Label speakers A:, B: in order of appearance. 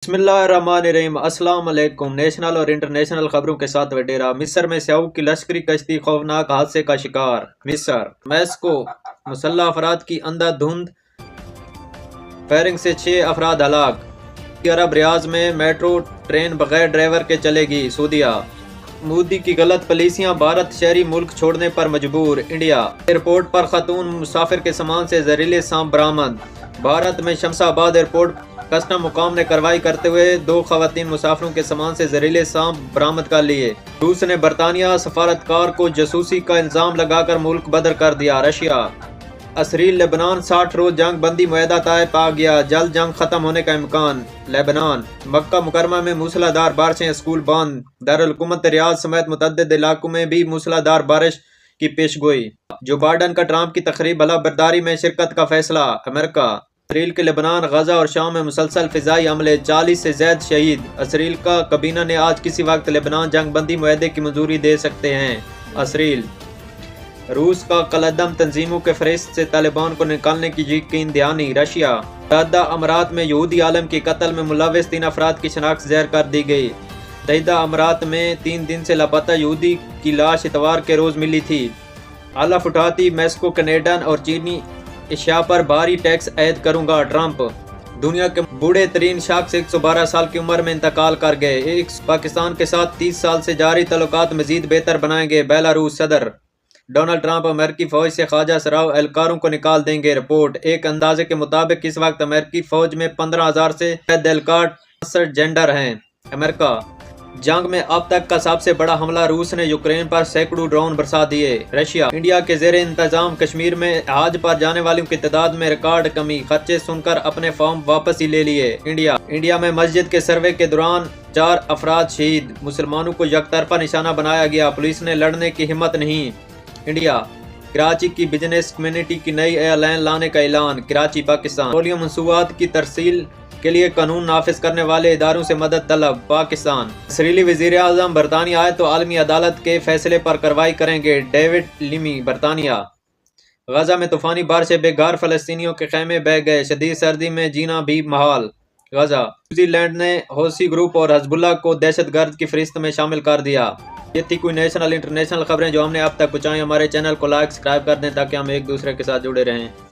A: बिस्मिल्लाहिर्रहमानिर्रहीम। अस्सलाम वालेकुम। नेशनल और इंटरनेशनल खबरों के साथ वडेरा। मिस्र में स्याहू की लश्करी कश्ती खौफनाक हादसे का शिकार। मिस्र मैस्को मुसल्लह अफराद की अंधाधुंध फायरिंग से 6 अफराद हलाक। सऊदी अरब रियाज में मेट्रो ट्रेन बगैर ड्राइवर के चलेगी। सऊदीया मोदी की गलत पॉलिसियां, भारत शहरी मुल्क छोड़ने पर मजबूर। इंडिया एयरपोर्ट पर खातून मुसाफिर के सामान से जहरीले सांप बरामद। भारत में शमशाबाद एयरपोर्ट कस्टम मुकाम ने कार्रवाई करते हुए 2 खवातीन मुसाफिरों के सामान से जहरीले सांप बरामद कर लिए। रूस ने बरतानिया सफारतकार को जासूसी का इल्जाम लगाकर मुल्क बदर कर दिया। रशिया असरील लेबनान 60 रोज जंग बंदी मुआहदा तय पा गया। जल्द जंग खत्म होने का इम्कान। लेबनान मक्का मुकरमा में मूसलाधार बारिशें, स्कूल बंद। दारुल-हुकूमत रियाद समेत मुतअद्दिद इलाकों में भी मूसलाधार बारिश की पेशगोई। जो बाइडन का ट्रंप की तकरीब भला बर्दारी में शिरकत का फैसला। अमेरिका इसराइल के लेबनान, गजा और शाम में मुसलसल फिजाई हमले, 40 से ज्यादा शहीद। इसराइल का काबीना ने आज किसी वक्त लेबनान जंग बंदी मुआहदे की मंजूरी दे सकते हैं। इसराइल रूस का कलअदम तंजीमों के फहरिस्त से तालिबान को निकालने की यकीन दहानी। रशिया मुत्तहिदा अमारात में यहूदी आलम के कत्ल में मुलव्वस 3 अफराद की शनाख्त ज़हर कर दी गई। मुत्तहिदा अमारात में 3 दिन से लापता यहूदी की लाश इतवार के रोज मिली थी। हलफ उठाती मैक्सिको, कनाडा और चीनी एशिया पर भारी टैक्स ऐड करूंगा ट्रंप। दुनिया के बूढ़े तरीन शख्स 112 साल की उम्र में इंतकाल कर गए। पाकिस्तान के साथ 30 साल से जारी तल्लुकात मजीद बेहतर बनाएंगे। बेलारूस सदर डोनाल्ड ट्रंप अमेरिकी फौज से ख्वाजा सराव एहलकारों को निकाल देंगे। रिपोर्ट एक अंदाजे के मुताबिक इस वक्त अमेरिकी फौज में 15,000 से ज्यादा एहलकार ट्रांसजेंडर हैं। अमेरिका जंग में अब तक का सबसे बड़ा हमला, रूस ने यूक्रेन पर सैकड़ों ड्रोन बरसा दिए। रशिया इंडिया के जेर इंतजाम कश्मीर में हज पर जाने वालों की तादाद में रिकॉर्ड कमी, खर्चे सुनकर अपने फॉर्म वापस ही ले लिए। इंडिया में मस्जिद के सर्वे के दौरान 4 अफराद शहीद। मुसलमानों को यकतरफा निशाना बनाया गया, पुलिस ने लड़ने की हिम्मत नहीं। इंडिया कराची की बिजनेस कम्युनिटी की नई एयरलाइन लाने का ऐलान। कराची पाकिस्तान पेट्रोलियम मंसूबात की तरसील के लिए कानून नाफिज करने वाले इदारों से मदद तलब। पाकिस्तान इसराइली वज़ीर आज़म बरतानिया आए तो आलमी अदालत के फैसले पर कार्रवाई करेंगे। डेविड लिमी बरतानिया। गजा में तूफानी बारिशें, बेघर फलस्तीनियों के खैमे बह गए, शदीद सर्दी में जीना भी महाल। गजा न्यूजीलैंड ने हौसी ग्रुप और हिजबुल्लाह को दहशतगर्द की फहरिस्त में शामिल कर दिया। ये थी कोई नेशनल इंटरनेशनल खबरें जो हमने अब तक पहुँचाई। हमारे चैनल को लाइक सब्सक्राइब कर दें ताकि हम एक दूसरे के साथ जुड़े रहें।